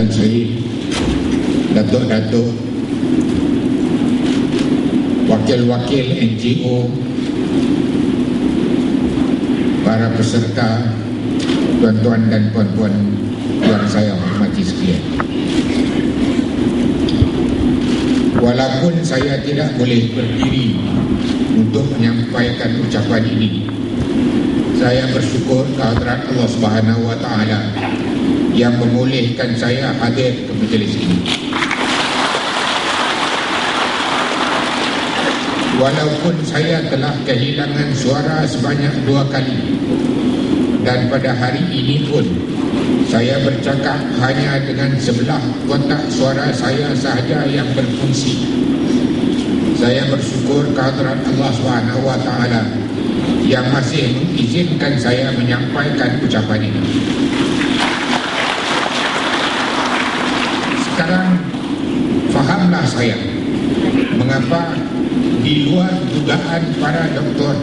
Tan Sri, datuk-datuk, wakil-wakil NGO, para peserta, tuan-tuan dan puan-puan yang saya hormati sekalian. Walaupun saya tidak boleh berdiri untuk menyampaikan ucapan ini, saya bersyukur kehadirat Allah Subhanahu wa Ta'ala yang membolehkan saya hadir ke majlis ini. Walaupun saya telah kehilangan suara sebanyak 2 kali, dan pada hari ini pun saya bercakap hanya dengan sebelah kotak suara saya sahaja yang berfungsi. Saya bersyukur kehadirat Allah Subhanahu wa Ta'ala yang masih mengizinkan saya menyampaikan ucapan ini. Sekarang fahamlah saya mengapa di luar dugaan para doktor,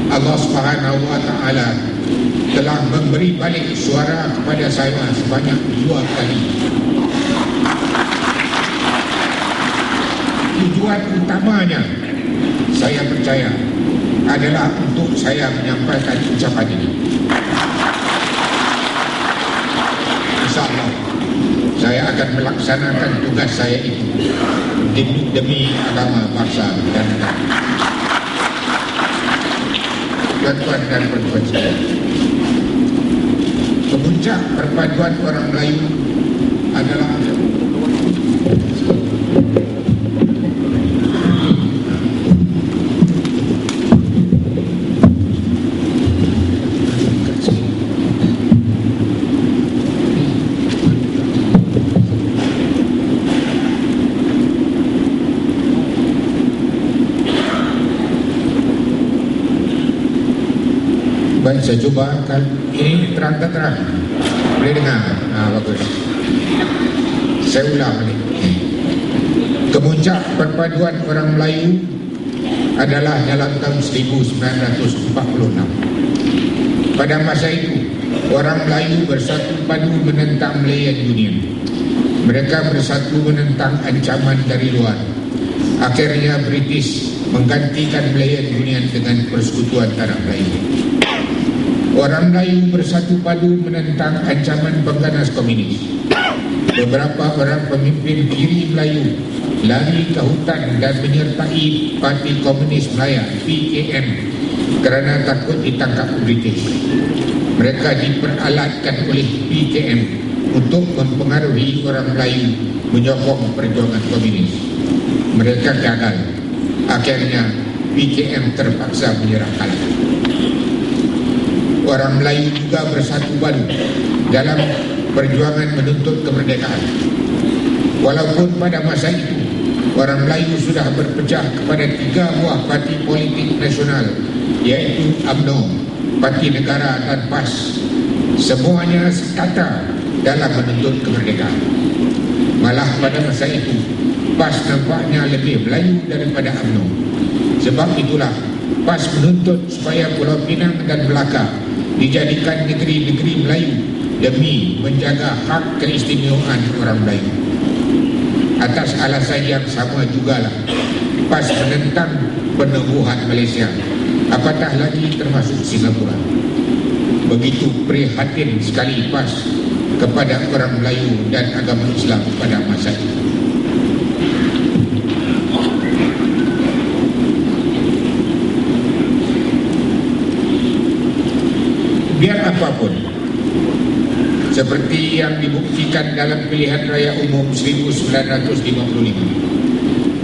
Allah Subhanahu wa Ta'ala telah memberi balik suara kepada saya sebanyak 2 kali. Tujuan utamanya, saya percaya, adalah untuk saya menyampaikan ucapan ini. InsyaAllah saya akan melaksanakan tugas saya itu demi agama, bangsa dan negara. Tuan-tuan dan puan-puan sekalian, kepuncak perpaduan orang Melayu adalah baik, saya coba kan ini terang. Boleh dengar? Bagus. Saya ulang ni. Kemuncak perpaduan orang Melayu adalah dalam tahun 1946. Pada masa itu, orang Melayu bersatu padu menentang Malayan Union. Mereka bersatu menentang ancaman dari luar. Akhirnya British menggantikan Malayan Union dengan Persekutuan Tanah Melayu. Orang Melayu bersatu padu menentang ancaman pengganas komunis. Beberapa orang pemimpin kiri Melayu lari ke hutan dan menyertai Parti Komunis Melaya (PKM) kerana takut ditangkap British. Mereka diperalatkan oleh PKM untuk mempengaruhi orang Melayu menyokong perjuangan komunis. Mereka gagal. Akhirnya PKM terpaksa menyerah kalah. Orang Melayu juga bersatu padu dalam perjuangan menuntut kemerdekaan. Walaupun pada masa itu orang Melayu sudah berpecah kepada 3 buah parti politik nasional, iaitu UMNO, Parti Negara dan PAS. Semuanya sekata dalam menuntut kemerdekaan. Malah pada masa itu PAS nampaknya lebih Melayu daripada UMNO. Sebab itulah PAS menuntut supaya Pulau Pinang dan Melaka dijadikan negeri-negeri Melayu demi menjaga hak keistimewaan orang Melayu. Atas alasan yang sama jugalah PAS menentang penubuhan Malaysia, apatah lagi termasuk Singapura. Begitu prihatin sekali PAS kepada orang Melayu dan agama Islam pada masa itu. Biar apapun, seperti yang dibuktikan dalam pilihan raya umum 1955,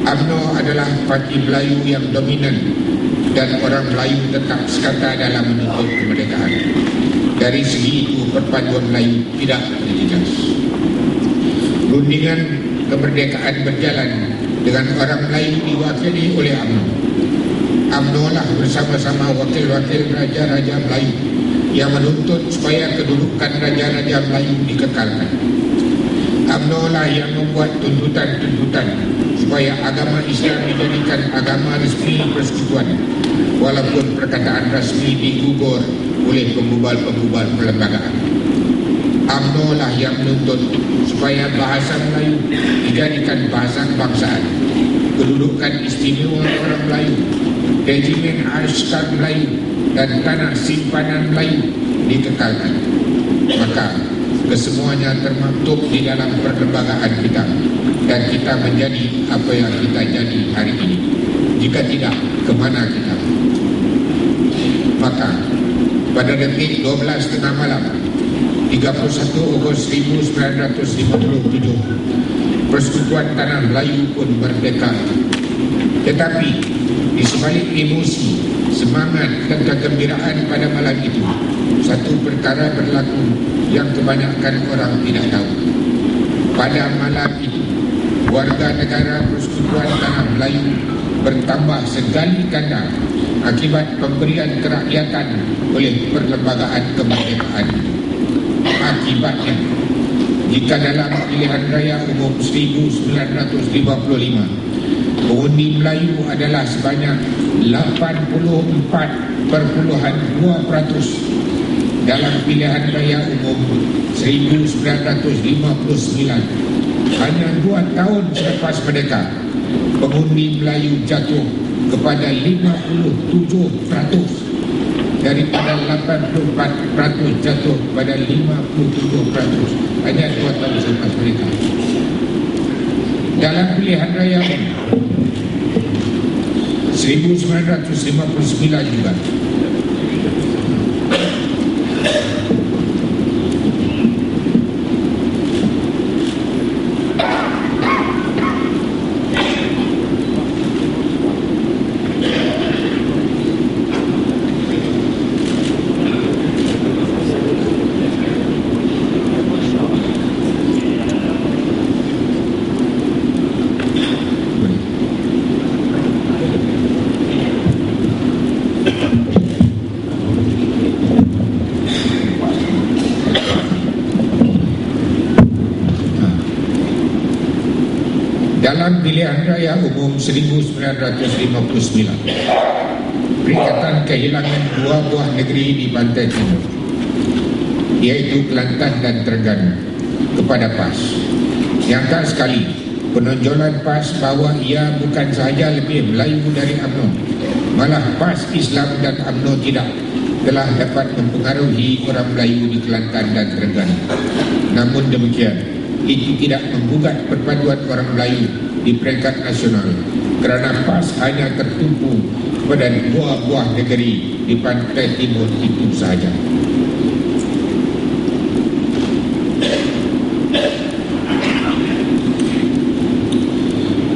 UMNO adalah parti Melayu yang dominan dan orang Melayu tetap sekata dalam menuntut kemerdekaan. Dari segi itu, perpaduan Melayu tidak terjejas. Rundingan kemerdekaan berjalan dengan orang Melayu diwakili oleh UMNO. UMNO lah bersama-sama wakil-wakil raja-raja Melayu yang menuntut supaya kedudukan raja-raja Melayu dikekalkan. UMNO lah yang membuat tuntutan-tuntutan supaya agama Islam dijadikan agama resmi persekutuan, walaupun perkataan rasmi digugur oleh pembubal-pembubal perlembagaan. UMNO lah yang menuntut supaya bahasa Melayu dijadikan bahasa kebangsaan, kedudukan istimewa orang Melayu, regimen askar Melayu dan tanah simpanan Melayu dikekalkan. Maka kesemuanya termaktub di dalam perlembagaan kita, dan kita menjadi apa yang kita jadi hari ini. Jika tidak, kemana kita? Maka pada detik 12 tengah malam 31 Ogos 1957, Persekutuan Tanah Melayu pun merdeka. Tetapi di sebalik emosi, semangat dan kegembiraan pada malam itu, satu perkara berlaku yang kebanyakan orang tidak tahu. Pada malam itu, warga negara Persekutuan Tanah Melayu bertambah sekali ganda akibat pemberian kerakyatan oleh Perlembagaan Kemerdekaan. Akibatnya, jika dalam pilihan raya umum 1955, pengundi Melayu adalah sebanyak 84,2%, dalam pilihan raya umum 1959, hanya 2 tahun selepas merdeka, pengundi Melayu jatuh kepada 57%, daripada 84% jatuh kepada 57%, hanya 2 tahun selepas merdeka. Dalam pilihan raya 1959 juga, dalam pilihan raya umum 1959, peringatan kehilangan 2 buah negeri di pantai timur, yaitu Kelantan dan Terengganu, kepada PAS. Yang tak sekali, penonjolan PAS bahawa ia bukan sahaja lebih Melayu dari UMNO, malah PAS Islam dan UMNO tidak, telah dapat mempengaruhi orang Melayu di Kelantan dan Terengganu. Namun demikian, itu tidak menggugat perpaduan orang Melayu di peringkat nasional, kerana PAS hanya tertumpu pada 2 buah negeri di pantai timur itu sahaja.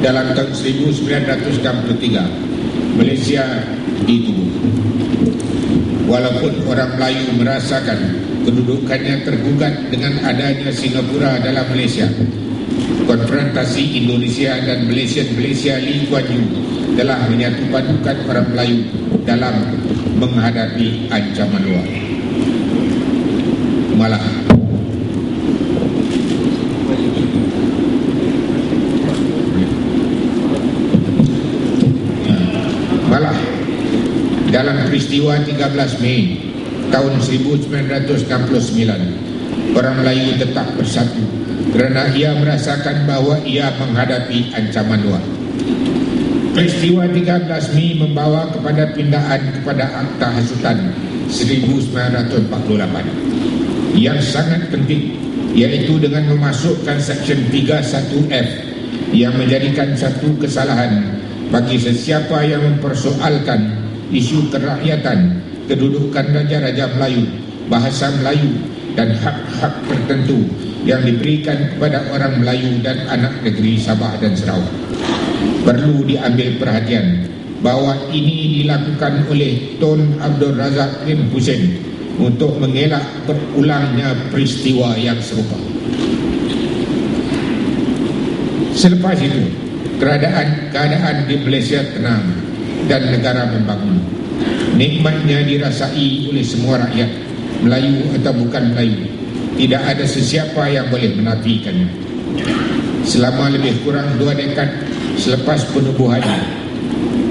Dalam tahun 1963, Malaysia ditubuh. Walaupun orang Melayu merasakan kedudukannya tergugat dengan adanya Singapura dalam Malaysia, konfrontasi Indonesia dan Malaysia Lee Kuan Yew telah menyatupadukan orang Melayu dalam menghadapi ancaman luar. Malah dalam peristiwa 13 Mei tahun 1969, orang Melayu tetap bersatu kerana ia merasakan bahawa ia menghadapi ancaman luar. Peristiwa 13 Mei membawa kepada pindaan kepada Akta Hasutan 1948 yang sangat penting, iaitu dengan memasukkan Seksyen 31F yang menjadikan satu kesalahan bagi sesiapa yang mempersoalkan isu kerakyatan, kedudukan raja-raja Melayu, bahasa Melayu dan hak-hak tertentu yang diberikan kepada orang Melayu dan anak negeri Sabah dan Sarawak. Perlu diambil perhatian bahawa ini dilakukan oleh Tun Abdul Razak bin Hussein untuk mengelak berulangnya peristiwa yang serupa. Selepas itu, keadaan di Malaysia tenang dan negara membangun. Nikmatnya dirasai oleh semua rakyat, Melayu atau bukan Melayu. Tidak ada sesiapa yang boleh menafikannya. Selama lebih kurang 2 dekad selepas penubuhannya,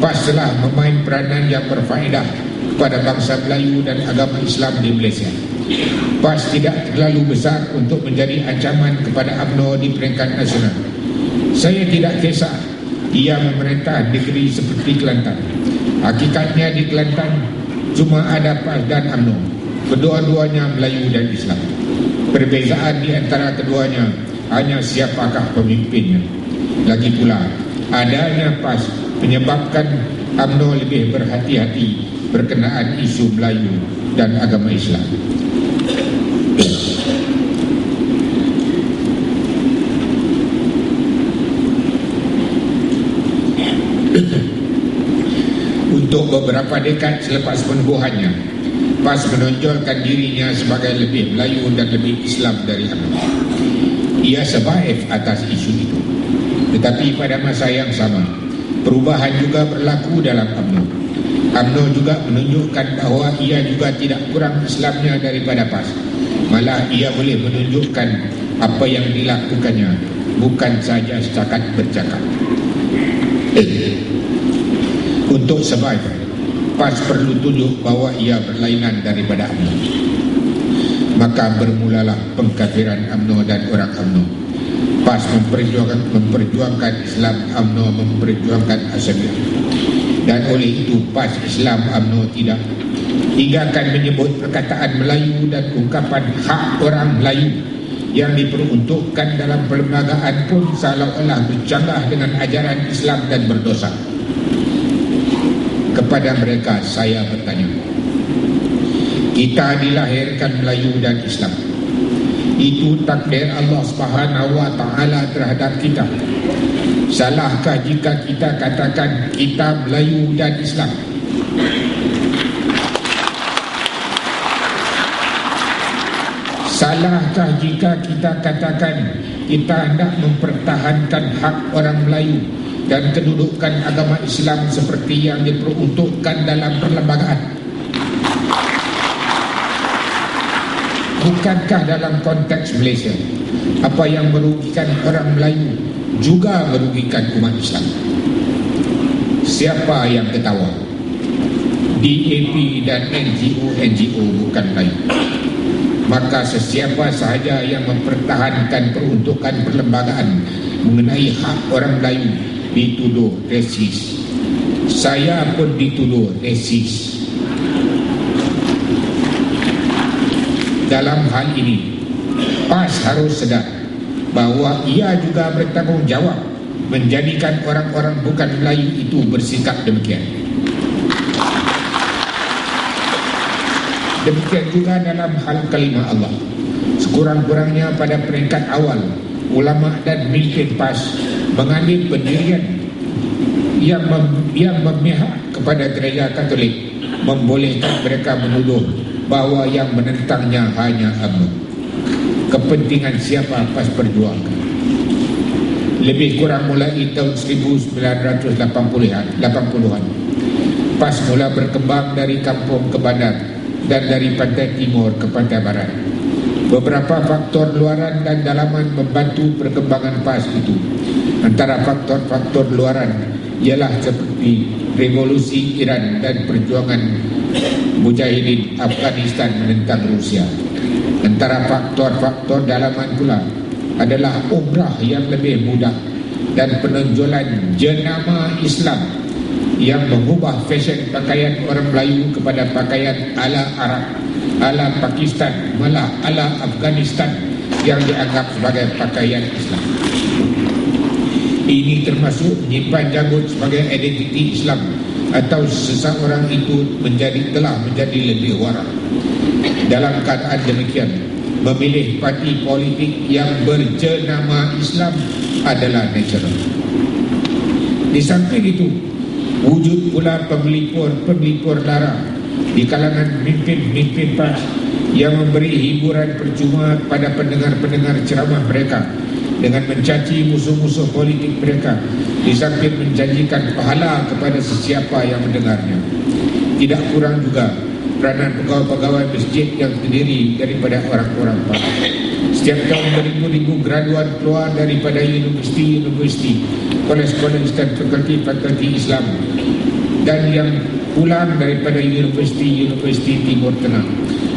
PAS telah memain peranan yang berfaedah kepada bangsa Melayu dan agama Islam di Malaysia. PAS tidak terlalu besar untuk menjadi ancaman kepada UMNO di peringkat nasional. Saya tidak kisah ia memerintah negeri seperti Kelantan. Hakikatnya di Kelantan cuma ada PAS dan UMNO. Kedua-duanya Melayu dan Islam. Perbezaan di antara keduanya hanya siapakah pemimpinnya. Lagi pula, adanya PAS menyebabkan UMNO lebih berhati-hati berkenaan isu Melayu dan agama Islam. Untuk beberapa dekad selepas penubuhannya, PAS menonjolkan dirinya sebagai lebih Melayu dan lebih Islam dari UMNO. Ia survive atas isu itu. Tetapi pada masa yang sama, perubahan juga berlaku dalam UMNO. UMNO juga menunjukkan bahawa ia juga tidak kurang Islamnya daripada PAS. Malah ia boleh menunjukkan apa yang dilakukannya, bukan saja setakat bercakap. Untuk survive, PAS perlu tunjuk bahawa ia berlainan daripada UMNO. Maka bermulalah pengkafiran UMNO dan orang UMNO. PAS memperjuangkan Islam, UMNO memperjuangkan Asabiah. Dan oleh itu PAS Islam UMNO tidak. Hingga akan menyebut perkataan Melayu dan ungkapan hak orang Melayu yang diperuntukkan dalam perlembagaan pun seolah-olah bercanggah dengan ajaran Islam dan berdosa. Kepada mereka saya bertanya, kita dilahirkan Melayu dan Islam. Itu takdir Allah Subhanahu wa taala terhadap kita. Salahkah jika kita katakan kita Melayu dan Islam? Salahkah jika kita katakan kita hendak mempertahankan hak orang Melayu dan kedudukan agama Islam seperti yang diperuntukkan dalam perlembagaan? Bukankah dalam konteks Malaysia, apa yang merugikan orang Melayu juga merugikan umat Islam? Siapa yang ketawa? DAP dan NGO bukan Melayu. Maka sesiapa sahaja yang mempertahankan peruntukan perlembagaan mengenai hak orang Melayu dituduh resis. Saya pun dituduh resis. Dalam hal ini, PAS harus sedar bahawa ia juga bertanggungjawab menjadikan orang-orang bukan Melayu itu bersikap demikian. Demikian juga dalam hal kalimah Allah. Sekurang-kurangnya pada peringkat awal, ulama dan pemimpin PAS mengambil pendirian yang memihak kepada gereja Katolik, membolehkan mereka menuduh bahawa yang menentangnya hanya UMNO. Kepentingan siapa PAS perjuangkan? Lebih kurang mulai tahun 1980-an, PAS mula berkembang dari kampung ke bandar dan dari pantai timur ke pantai barat. Beberapa faktor luaran dan dalaman membantu perkembangan PAS itu. Antara faktor-faktor luaran ialah seperti revolusi Iran dan perjuangan Mujahidin Afghanistan menentang Rusia. Antara faktor-faktor dalaman pula adalah umrah yang lebih mudah dan penonjolan jenama Islam yang mengubah fashion pakaian orang Melayu kepada pakaian ala Arab, ala Pakistan, malah ala Afghanistan yang dianggap sebagai pakaian Islam. Ini termasuk menyimpan janggut sebagai identiti Islam atau seseorang itu telah menjadi lebih warak. Dalam keadaan demikian, memilih parti politik yang berjenama Islam adalah natural. Di samping itu, wujud pula pembelipur lara di kalangan pemimpin PAS yang memberi hiburan percuma kepada pendengar-pendengar ceramah mereka dengan mencaci musuh-musuh politik mereka, di samping menjanjikan pahala kepada sesiapa yang mendengarnya. Tidak kurang juga peranan pegawai-pegawai masjid yang terdiri daripada orang-orang PAS. Setiap tahun beribu-ribu graduan keluar daripada universiti, kolej-kolej dan fakulti Islam, dan yang pulang daripada universiti Timur Tengah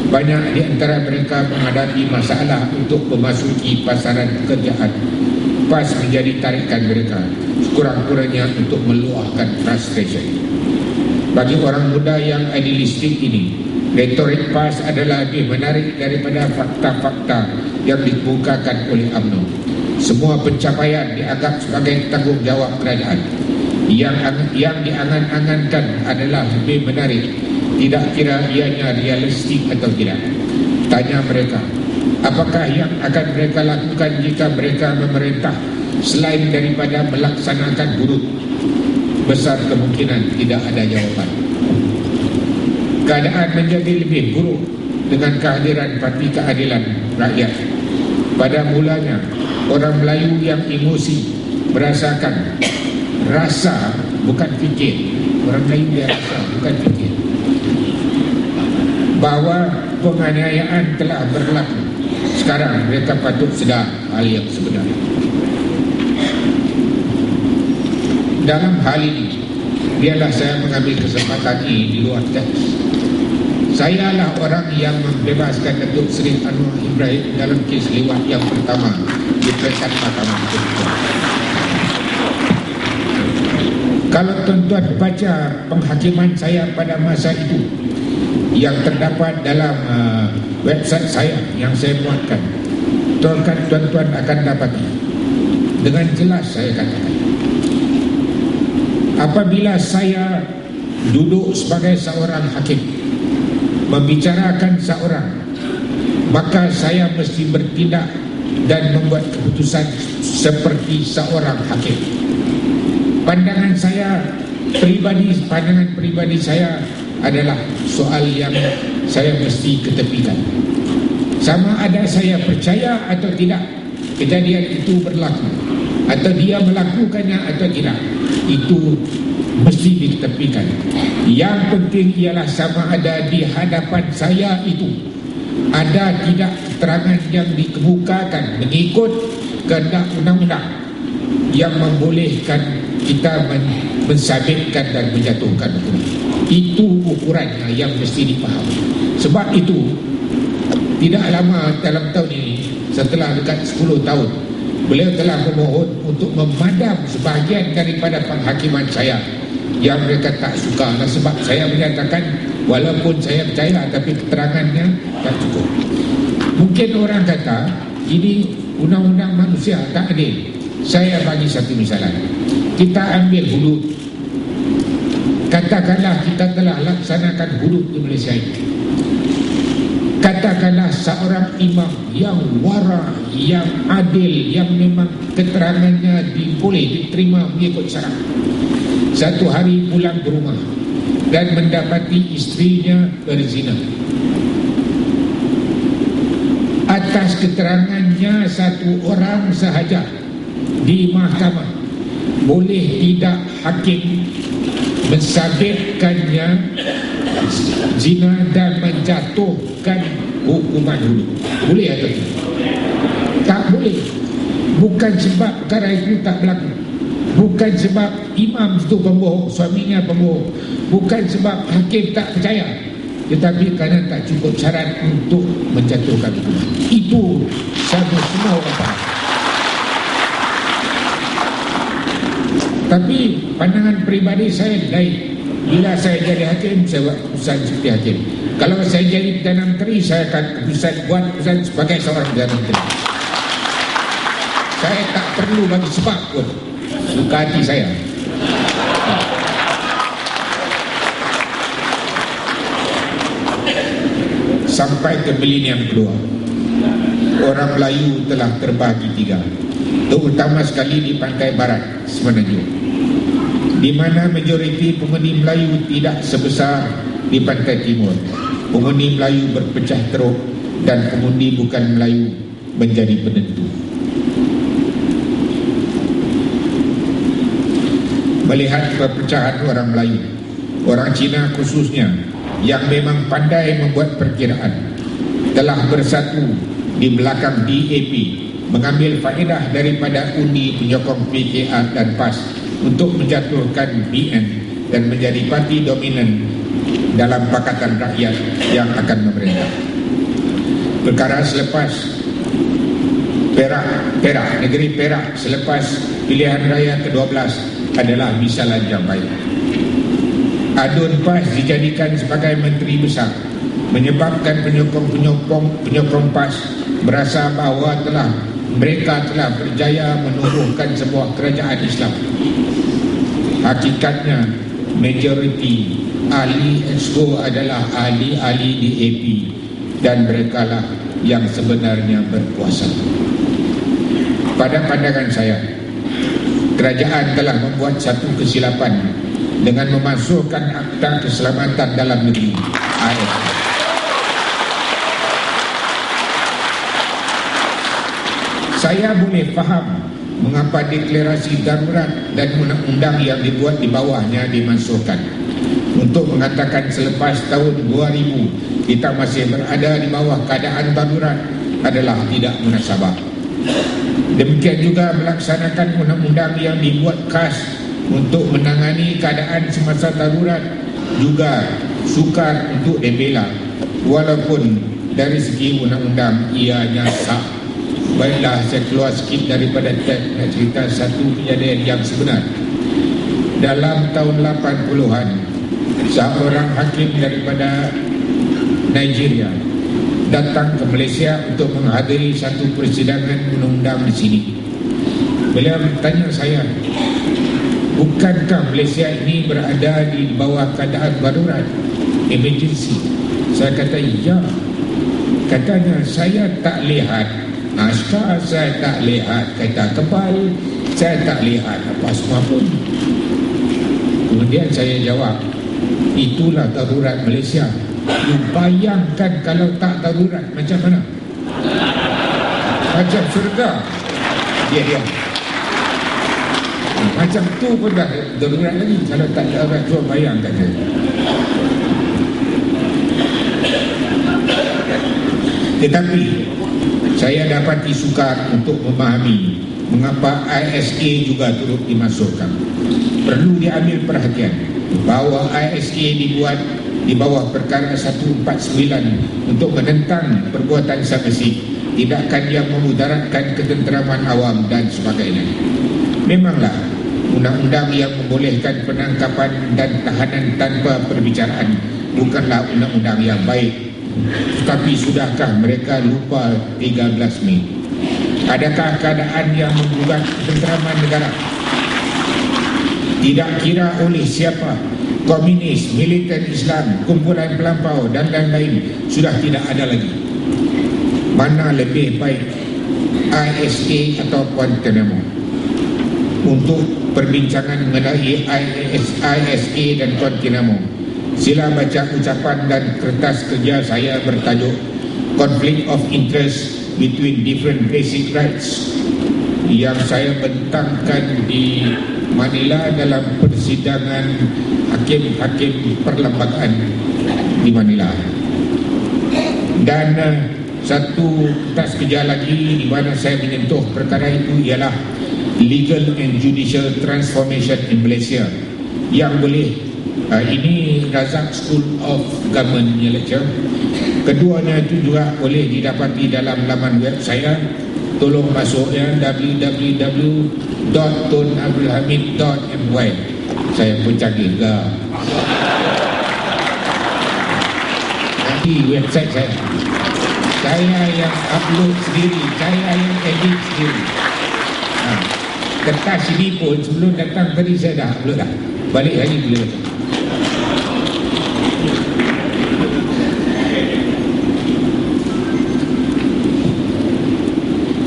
Banyak di antara mereka menghadapi masalah untuk memasuki pasaran pekerjaan. PAS menjadi tarikan mereka, sekurang-kurangnya untuk meluahkan frustration. Bagi orang muda yang idealistik ini, retorik PAS adalah lebih menarik daripada fakta-fakta yang dikemukakan oleh UMNO. Semua pencapaian dianggap sebagai tanggungjawab kerajaan. Yang diangan-angankan adalah lebih menarik, tidak kira ianya realistik atau tidak. Tanya mereka, apakah yang akan mereka lakukan jika mereka memerintah selain daripada melaksanakan huruf? Besar kemungkinan tidak ada jawapan. Keadaan menjadi lebih buruk dengan kehadiran Parti Keadilan Rakyat. Pada mulanya, orang Melayu yang emosi merasakan rasa bukan fikir. Orang Melayu dia rasa bukan fikir bahawa penganiayaan telah berlaku. Sekarang mereka patut sedar hal yang sebenarnya. Dalam hal ini, biarlah saya mengambil kesempatan ini di luar teks. Sayalah orang yang membebaskan Datuk Seri Anwar Ibrahim dalam kes liwat yang pertama di peringkat Mahkamah Konstitusi. Kalau tuan-tuan baca penghakiman saya pada masa itu yang terdapat dalam website saya yang saya buatkan, tuan-tuan akan dapati dengan jelas saya katakan, apabila saya duduk sebagai seorang hakim membicarakan seorang, maka saya mesti bertindak dan membuat keputusan seperti seorang hakim. Pandangan pribadi saya adalah soal yang saya mesti ketepikan. Sama ada saya percaya atau tidak kejadian itu berlaku, atau dia melakukannya atau tidak, itu mesti diketepikan. Yang penting ialah sama ada di hadapan saya itu ada tidak keterangan yang dikemukakan mengikut kehendak undang-undang yang membolehkan kita mensabitkan dan menjatuhkan hukuman. Itu ukurannya yang mesti dipahami. Sebab itu tidak lama dalam tahun ini, setelah dekat 10 tahun, beliau telah memohon untuk memadam sebahagian daripada penghakiman saya yang mereka tak suka. Dan sebab saya menyatakan walaupun saya percaya tapi keterangannya tak cukup. Mungkin orang kata ini undang-undang manusia tak adil. Saya bagi satu misalan. Kita ambil hudud. Katakanlah kita telah laksanakan hudud di Malaysia ini. Katakanlah seorang imam yang wara, yang adil, yang memang keterangannya boleh diterima mengikut syarat, satu hari pulang ke rumah dan mendapati istrinya berzina. Atas keterangannya satu orang sahaja di mahkamah, boleh tidak hakim mensabitkannya zina dan menjatuhkan hukuman dulu? Boleh atau tidak? Tak boleh. Bukan sebab perkara itu tak berlaku, bukan sebab imam itu pembohong, suaminya pembohong, bukan sebab hakim tak percaya, tetapi kerana tak cukup syarat untuk menjatuhkan hukuman. Itu semua orang faham. Tapi pandangan peribadi saya lain. Bila saya jadi hakim, saya buat keputusan seperti hakim. Kalau saya jadi Perdana Menteri, saya akan buat keputusan sebagai seorang Perdana Menteri. Saya tak perlu bagi sebab pun, suka hati saya. Sampai ke milenium kedua, orang Melayu telah terbagi tiga, terutama sekali di pantai barat Semenanjung, di mana majoriti pengundi Melayu tidak sebesar di pantai timur. Pengundi Melayu berpecah teruk dan pengundi bukan Melayu menjadi penentu. Melihat perpecahan orang Melayu, orang Cina khususnya, yang memang pandai membuat perkiraan, telah bersatu di belakang DAP, mengambil faedah daripada undi penyokong PKR dan PAS untuk menjatuhkan BN dan menjadi parti dominan dalam Pakatan Rakyat yang akan memerintah. perkara selepas Perak, negeri Perak selepas pilihan raya ke-12 adalah misalan yang baik. Adun PAS dijadikan sebagai menteri besar, menyebabkan penyokong PAS merasa bahawa mereka telah berjaya menubuhkan sebuah kerajaan Islam. Hakikatnya majoriti ahli exco adalah ahli-ahli DAP dan merekalah yang sebenarnya berkuasa. Pada pandangan saya, kerajaan telah membuat satu kesilapan dengan memasukkan Akta Keselamatan Dalam Negeri AS. Saya boleh faham mengapa deklarasi darurat dan undang-undang yang dibuat di bawahnya dimasukkan untuk mengatakan selepas tahun 2000 kita masih berada di bawah keadaan darurat adalah tidak munasabah. Demikian juga melaksanakan undang-undang yang dibuat khas untuk menangani keadaan semasa darurat juga sukar untuk dibela, walaupun dari segi undang-undang ianya sah. Baiklah, saya keluar sikit daripada teks nak cerita satu kejadian yang sebenar. Dalam tahun 80-an, seorang hakim daripada Nigeria datang ke Malaysia untuk menghadiri satu persidangan undang-undang di sini. Beliau bertanya saya, bukankah Malaysia ini berada di bawah keadaan darurat, emergency? Saya kata, ya. Katanya, saya tak lihat naskah, saya tak lihat kereta kebal, saya tak lihat apa semua pun. Kemudian saya jawab, itulah darurat Malaysia. You bayangkan kalau tak darurat macam mana? Macam surga. Dia diam. Macam tu pun dah darurat lagi. Kalau tak darurat, cuba bayangkan saya. Tetapi saya dapati sukar untuk memahami mengapa ISA juga turut dimasukkan. Perlu diambil perhatian bahawa ISA dibuat di bawah perkara 149 untuk menentang perbuatan samasi, tindakan yang memudaratkan ketenteraman awam dan sebagainya. Memanglah undang-undang yang membolehkan penangkapan dan tahanan tanpa perbicaraan bukanlah undang-undang yang baik. Tetapi sudahkah mereka lupa 13 Mei? Adakah keadaan yang menggugat ketenteraman negara? Tidak kira oleh siapa, komunis, militan Islam, kumpulan pelampau dan lain-lain sudah tidak ada lagi. Mana lebih baik, ISA atau Guantanamo? Untuk perbincangan mengenai ISA dan Guantanamo, sila baca ucapan dan kertas kerja saya bertajuk Conflict of Interest Between Different Basic Rights yang saya bentangkan di Manila dalam persidangan hakim-hakim perlembagaan di Manila. Dan satu kertas kerja lagi di mana saya menyentuh perkara itu ialah Legal and Judicial Transformation in Malaysia yang boleh ini Razak School of Government lecture. Keduanya itu juga boleh didapati dalam laman web saya. Tolong masuk ya, www.tunabdulhamid.my. Saya pun canggih lah. Nanti website saya yang upload sendiri, saya yang edit sendiri. Kertas ini pun sebelum datang tadi saya dah upload dah. Balik lagi boleh.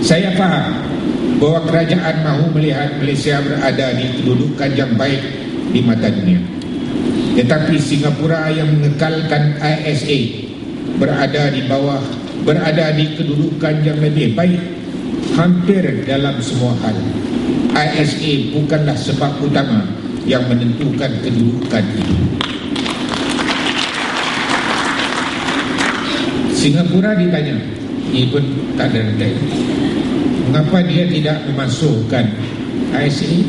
Saya faham bahawa kerajaan mahu melihat Malaysia berada di kedudukan yang baik di mata dunia. Tetapi Singapura yang mengekalkan ISA berada di kedudukan yang lebih baik hampir dalam semua hal. ISA bukanlah sebab utama yang menentukan kedudukan itu. Singapura ditanya, ini pun tak ada rendah, mengapa dia tidak memasukkan ISA?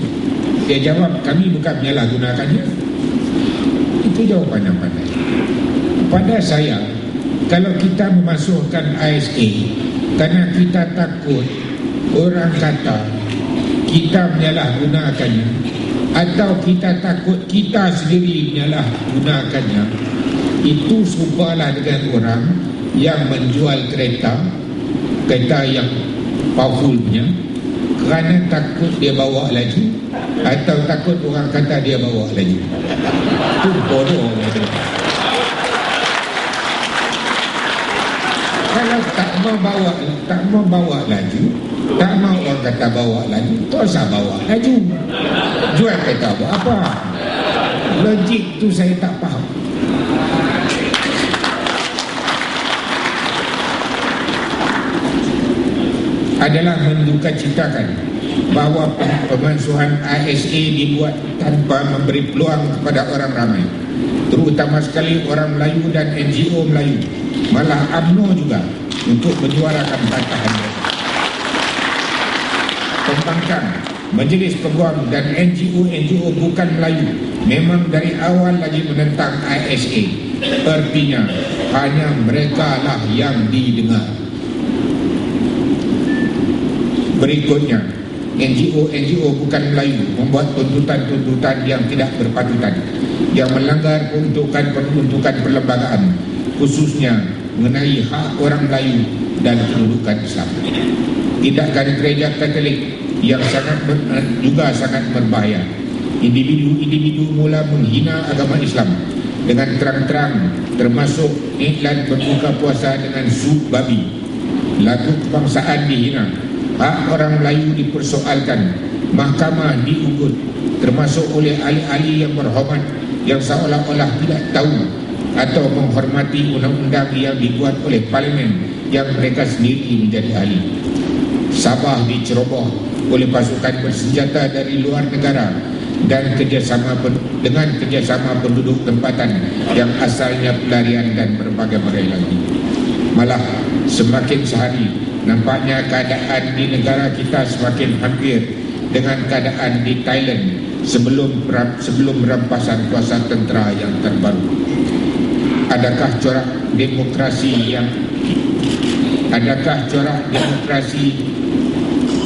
Dia jawab, kami bukan menyalahgunakannya. Itu jawapan yang pandai. Pada saya, Kalau kita memasukkan ISA kerana kita takut orang kata kita menyalahgunakannya, atau kita takut kita sendiri menyalahgunakannya, itu serupalah dengan orang yang menjual kereta yang powerful punya, kerana takut dia bawa laju, atau takut orang kata dia bawa laju. Itu bodoh. Kalau tak mau bawa laju, tak mau orang kata bawa laju, tak usah bawa laju. Jual kereta buat apa? Logik tu saya tak faham. Adalah mendukacitakan bahawa pemansuhan ISA dibuat tanpa memberi peluang kepada orang ramai, terutama sekali orang Melayu dan NGO Melayu, malah UMNO juga, untuk menyuarakan bantahan mereka. Pembangkang, Majlis Peguam dan NGO bukan Melayu memang dari awal lagi menentang ISA. Artinya hanya mereka lah yang didengar. Berikutnya, NGO bukan Melayu membuat tuntutan-tuntutan yang tidak berpatutan, yang melanggar peruntukan perlembagaan, khususnya mengenai hak orang Melayu dan kedudukan Islam. Tindakan gereja Katolik yang juga sangat berbahaya. Individu mula menghina agama Islam dengan terang-terang, termasuk iklan berbuka puasa dengan sup babi. Lagu kebangsaan dihina, hak orang Melayu dipersoalkan, mahkamah diugut, termasuk oleh ahli-ahli yang berhormat yang seolah-olah tidak tahu atau menghormati undang-undang yang dibuat oleh parlimen yang mereka sendiri menjadi ahli. Sabah diceroboh oleh pasukan bersenjata dari luar negara dan dengan kerjasama penduduk tempatan yang asalnya pelarian dan berbagai lagi. Malah semakin sehari nampaknya keadaan di negara kita semakin hampir dengan keadaan di Thailand sebelum rampasan kuasa tentera yang terbaru. Adakah corak demokrasi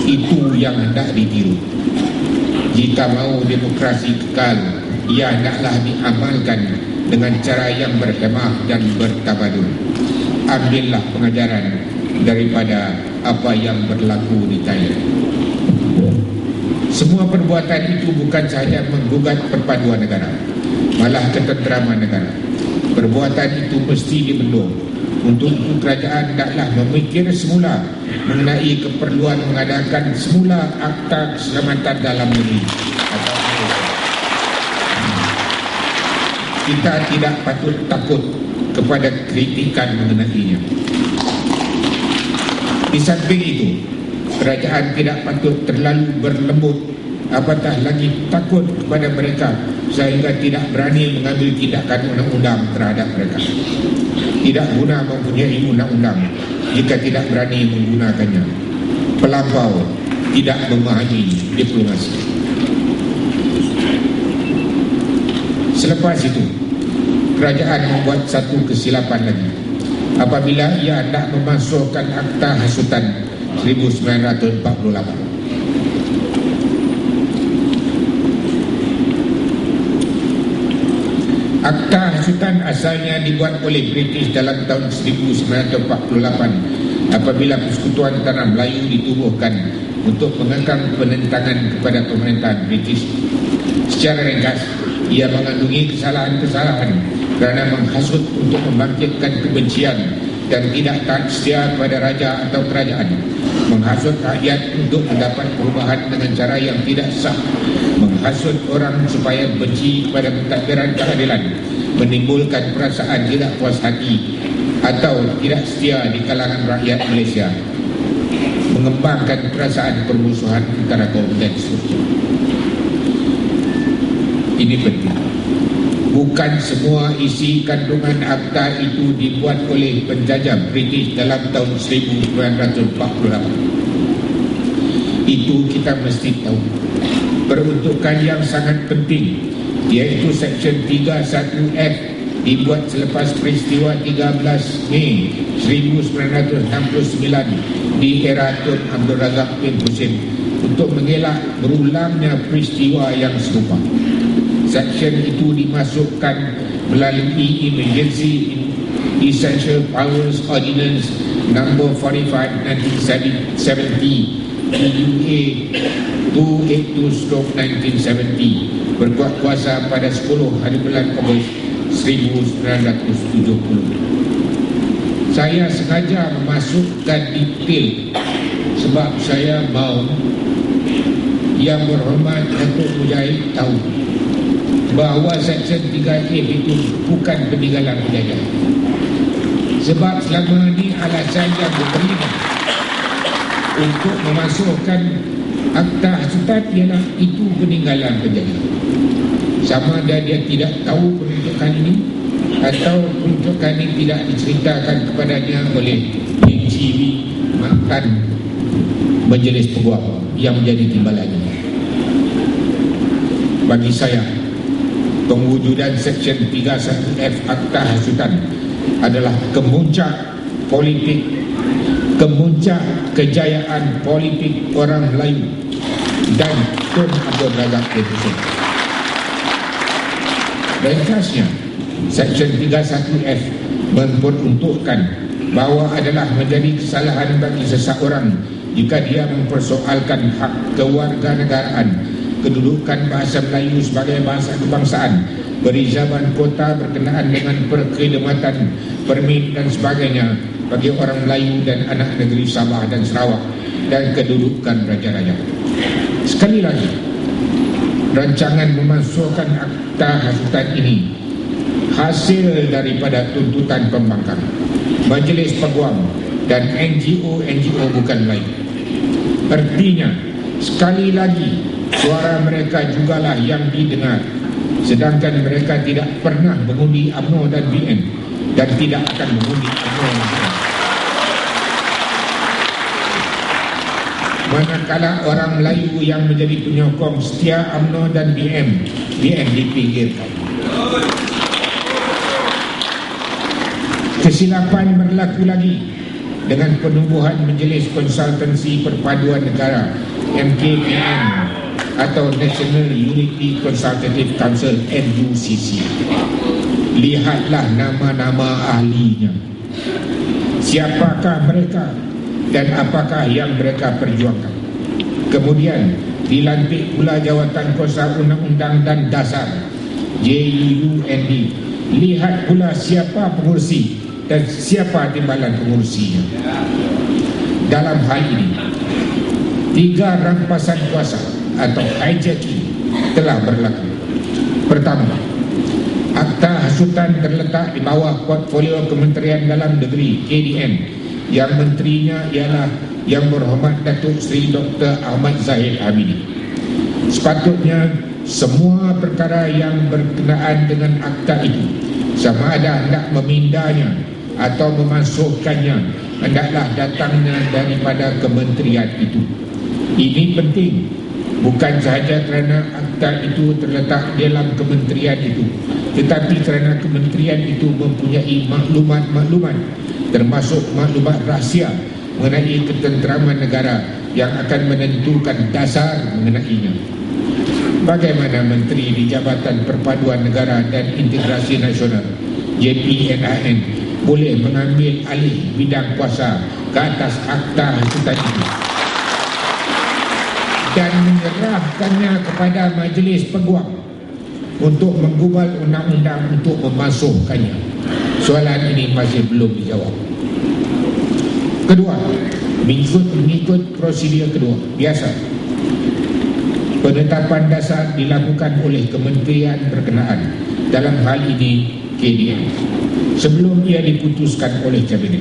itu yang hendak ditiru? Jika mahu demokrasi kekal, ia hendaklah diamalkan dengan cara yang berhemah dan bertabadul. Ambillah pengajaran daripada apa yang berlaku di Thailand. Semua perbuatan itu bukan sahaja menggugat perpaduan negara, malah ketenteraman negara. Perbuatan itu mesti dibendung. Untuk itu kerajaan hendaklah memikir semula mengenai keperluan mengadakan semula Akta Keselamatan Dalam Negeri. Kita tidak patut takut kepada kritikan mengenainya. Di samping itu, kerajaan tidak patut terlalu berlembut, apatah lagi takut kepada mereka sehingga tidak berani mengambil tindakan undang-undang terhadap mereka. Tidak guna mempunyai undang-undang jika tidak berani menggunakannya. Pelampau tidak memahami diplomasi. Selepas itu, kerajaan membuat satu kesilapan lagi apabila ia hendak memasukkan Akta Hasutan 1948. Akta Hasutan asalnya dibuat oleh British dalam tahun 1948 apabila Persekutuan Tanah Melayu ditubuhkan untuk mengekang penentangan kepada pemerintahan British. Secara ringkas, ia mengandungi kesalahan-kesalahan kerana menghasut untuk membangkitkan kebencian dan tidak taat setia kepada raja atau kerajaan, menghasut rakyat untuk mendapat perubahan dengan cara yang tidak sah, menghasut orang supaya benci kepada pentadbiran keadilan, menimbulkan perasaan tidak puas hati atau tidak setia di kalangan rakyat Malaysia, mengembangkan perasaan permusuhan antara kaum dan seterusnya. Ini penting. Bukan semua isi kandungan akta itu dibuat oleh penjajah British dalam tahun 1948. Itu kita mesti tahu. Peruntukan yang sangat penting, iaitu Seksyen 31F dibuat selepas peristiwa 13 Mei 1969 di era Tun Abdul Razak bin Husin untuk mengelak berulangnya peristiwa yang serupa. Seksyen itu dimasukkan melalui Emergency Essential Powers Ordinance Number 45 1970 EUA 282/1970 berkuat kuasa pada 10 hari bulan Ogos 1970. Saya sengaja memasukkan detail sebab saya mahu Yang Berhormat Datuk Mujahid tahu bahawa Seksyen 3F itu bukan peninggalan penjajah. Sebab selama ini alasan yang diterima untuk memasukkan akta hasutan ialah itu peninggalan penjajah. Sama ada dia tidak tahu penunjukan ini atau penunjukan ini tidak diceritakan kepadanya oleh PGV mantan Majlis Peguam yang menjadi timbalannya. Bagi saya, pengwujudan Seksyen 31F Akta Hasutan adalah kemuncak politik, kemuncak kejayaan politik orang Melayu dan Tun Abdul Razak bin Husin. Ringkasnya, Seksyen 31F memperuntukkan bahawa adalah menjadi kesalahan bagi seseorang jika dia mempersoalkan hak kewarganegaraan, kedudukan bahasa Melayu sebagai bahasa kebangsaan, perizaman kota berkenaan dengan perkhidmatan, permit dan sebagainya bagi orang Melayu dan anak negeri Sabah dan Sarawak, dan kedudukan raja-raja. Sekali lagi, rancangan memasukkan akta hasutan ini hasil daripada tuntutan pembangkang, Majlis Peguam dan NGO bukan lain. Artinya, sekali lagi suara mereka jugalah yang didengar, sedangkan mereka tidak pernah mengundi UMNO dan BN dan tidak akan mengundi UMNO dan BN. Manakala orang Melayu yang menjadi penyokong setia UMNO dan BN dipinggirkan. Kesilapan berlaku lagi dengan penubuhan Majlis Konsultansi Perpaduan Negara MKPN atau National Unity Consultative Council NUCC. Lihatlah nama-nama ahlinya. Siapakah mereka dan apakah yang mereka perjuangkan. Kemudian dilantik pula Jawatan Kuasa Undang-Undang dan Dasar JUUND. Lihat pula siapa pengurusi dan siapa timbalan pengurusinya. Dalam hal ini, 3 rampasan kuasa atau hijacking telah berlaku. Pertama, akta hasutan terletak di bawah portfolio Kementerian Dalam Negeri KDN yang menterinya ialah Yang Berhormat Datuk Seri Dr. Ahmad Zahid Hamidi. Sepatutnya semua perkara yang berkenaan dengan akta itu, sama ada hendak memindahnya atau memasukkannya, hendaklah datangnya daripada kementerian itu. Ini penting, bukan sahaja kerana akta itu terletak dalam kementerian itu, tetapi kerana kementerian itu mempunyai maklumat-maklumat, termasuk maklumat rahsia mengenai ketenteraman negara yang akan menentukan dasar mengenainya. Bagaimana Menteri di Jabatan Perpaduan Negara dan Integrasi Nasional JPNAN boleh mengambil alih bidang kuasa ke atas akta hasutan itu dan menyerahkannya kepada Majlis Peguam untuk menggubal undang-undang untuk memasukkannya? Soalan ini masih belum dijawab. Kedua, mengikut prosedur kedua biasa, penetapan dasar dilakukan oleh kementerian berkenaan, dalam hal ini KDN, sebelum ia diputuskan oleh Kabinet.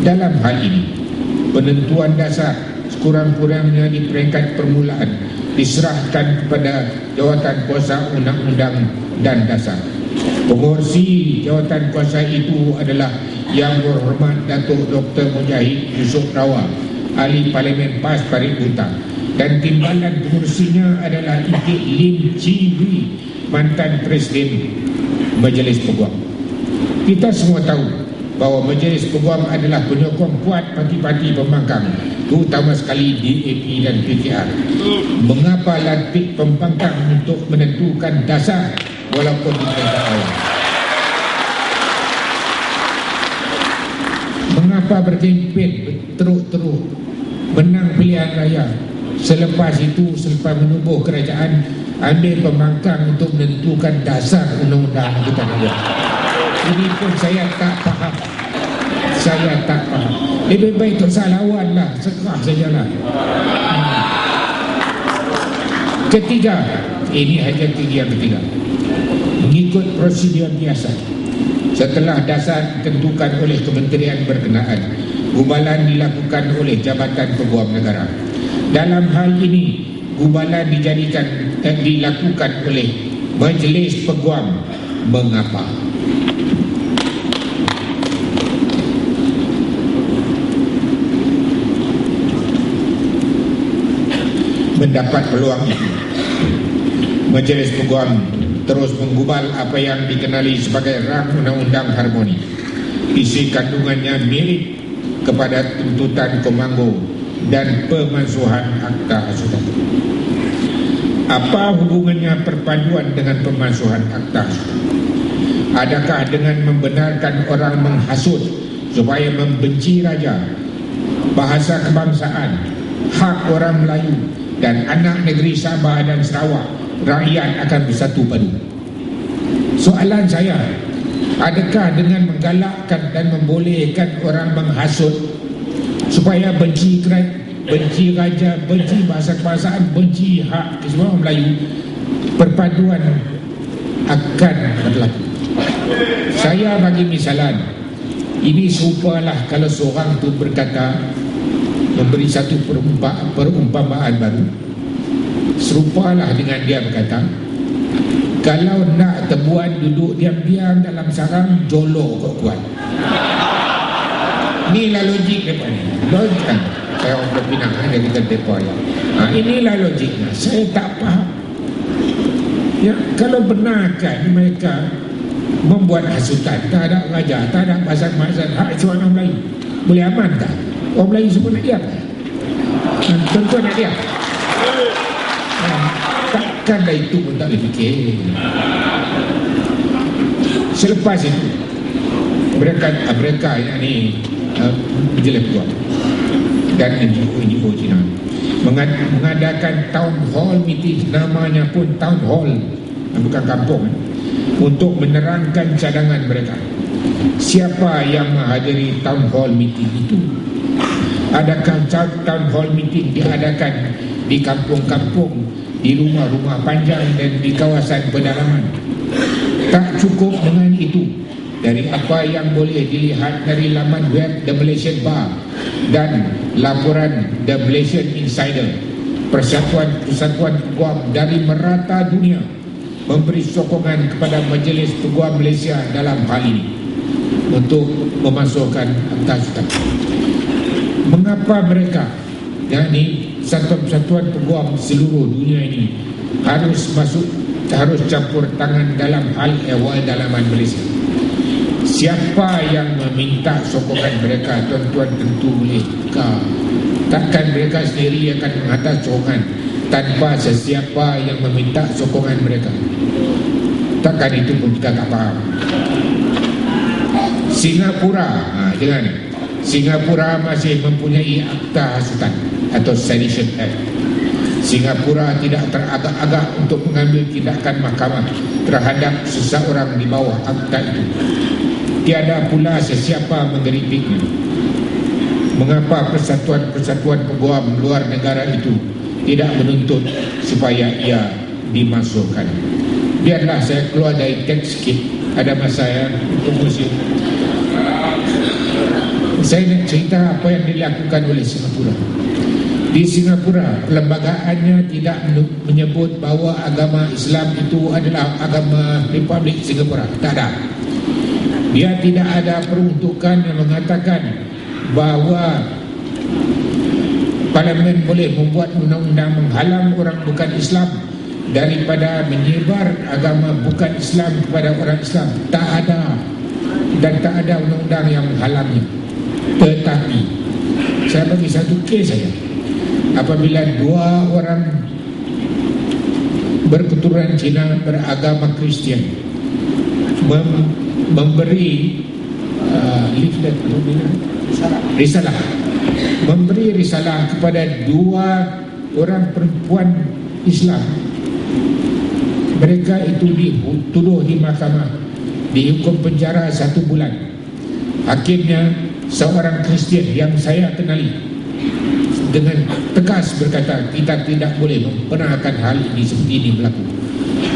Dalam hal ini, penentuan dasar sekurang-kurangnya di peringkat permulaan diserahkan kepada Jawatan Kuasa Undang-Undang dan Dasar. Pengurusi jawatan kuasa itu adalah Yang Berhormat Datuk Dr. Mujahid Yusof Rawal, Ahli Parlimen PAS Parit Buta, dan timbalan pengurusinya adalah Encik Lim Chi Wee, mantan Presiden Majlis Peguam. Kita semua tahu bahawa Majlis Peguam adalah penyokong kuat parti-parti pembangkang, terutama sekali DAP dan PKR. Mengapa lantik pembangkang untuk menentukan dasar walaupun di peringkat awal? Mengapa berkempen teruk-teruk menang pilihan raya, selepas itu selepas menubuh kerajaan ambil pembangkang untuk menentukan dasar undang-undang kita buat? Ini pun saya tak faham. Lebih baik tak usah lawan lah, serah sajalah. Ketiga, ini hanya yang ketiga, mengikut prosedur biasa. Setelah dasar ditentukan oleh kementerian berkenaan, gubalan dilakukan oleh Jabatan Peguam Negara. Dalam hal ini, gubalan dilakukan oleh Majlis Peguam. Mengapa? Mendapat peluang itu, Majlis Peguam terus menggubal apa yang dikenali sebagai rang undang-undang harmoni. Isi kandungannya mirip kepada tuntutan Komanggo dan pemansuhan akta hasutan. Apa hubungannya perpaduan dengan pemansuhan akta hasutan? Adakah dengan membenarkan orang menghasut supaya membenci raja, bahasa kebangsaan, hak orang Melayu dan anak negeri Sabah dan Sarawak, rakyat akan bersatu padu? Soalan saya, adakah dengan menggalakkan dan membolehkan orang menghasut supaya benci raja, benci bahasa kebangsaan, benci hak keseluruhan Melayu, perpaduan akan berlaku? Saya bagi misalan, ini serupalah kalau seorang tu berkata, memberi satu perumpamaan baru, serupalah dengan dia berkata, kalau nak tebuan duduk diam-diam dalam sarang, jolok kau kuat. Inilah logik depan ni. Logik kan? Saya orang Pinang, ada kita depan ya. Inilah logiknya. Saya tak faham. Ya, kalau benarkan mereka membuat hasutan, tak ada raja, tak ada pasal-pasal hak orang Melayu, boleh aman tak? Orang Melayu semua nak diam? Tentu nak diam. Takkan dah itu pun tak boleh fikir. Selepas itu mereka yang ni Majlis Peguam dan NGO Cina mengadakan town hall meeting, namanya pun town hall, bukan kampung, untuk menerangkan cadangan mereka. Siapa yang menghadiri town hall meeting itu? Adakah town hall meeting diadakan di kampung-kampung, di rumah-rumah panjang dan di kawasan pedalaman? Tak cukup dengan itu. Dari apa yang boleh dilihat dari laman web The Malaysian Bar dan laporan The Malaysian Insider, Persatuan Peguam dari merata dunia memberi sokongan kepada Majlis Peguam Malaysia dalam hal ini untuk memasukkan akta hasutan. Mengapa mereka, yakni Persatuan Peguam seluruh dunia ini, harus campur tangan dalam hal ehwal dalaman Malaysia? Siapa yang meminta sokongan mereka? Tuan-tuan tentu boleh tukar. Takkan mereka sendiri akan menghantar sokongan tanpa sesiapa yang meminta sokongan mereka? Takkan itu pun kita tak faham. Singapura, jangan. Singapura masih mempunyai akta hasutan atau Sedition Act. Singapura tidak teragak-agak untuk mengambil tindakan mahkamah terhadap seseorang di bawah akta itu. Tiada pula sesiapa menggeripiknya. Mengapa persatuan-persatuan peguam luar negara itu tidak menuntut supaya ia dimasukkan? Biarlah saya keluar dari teks sikit. Ada masa ya untuk musim. Saya nak cerita apa yang dilakukan oleh Singapura. Di Singapura, perlembagaannya tidak menyebut bahawa agama Islam itu adalah agama Republik Singapura. Tak ada. Dia tidak ada peruntukan yang mengatakan bahawa Parlimen boleh membuat undang-undang menghalang orang bukan Islam daripada menyebar agama bukan Islam kepada orang Islam. Tak ada. dan tak ada undang-undang yang menghalangnya. Tetapi saya bagi satu kes saja. Apabila dua orang berketurunan Cina beragama Kristian memberi leaflet risalah, memberi risalah kepada dua orang perempuan Islam, mereka itu dituduh di mahkamah, dihukum penjara 1 bulan. Hakimnya seorang Kristian yang saya kenali dengan tegas berkata, kita tidak boleh membenarkan hal ini seperti ini berlaku,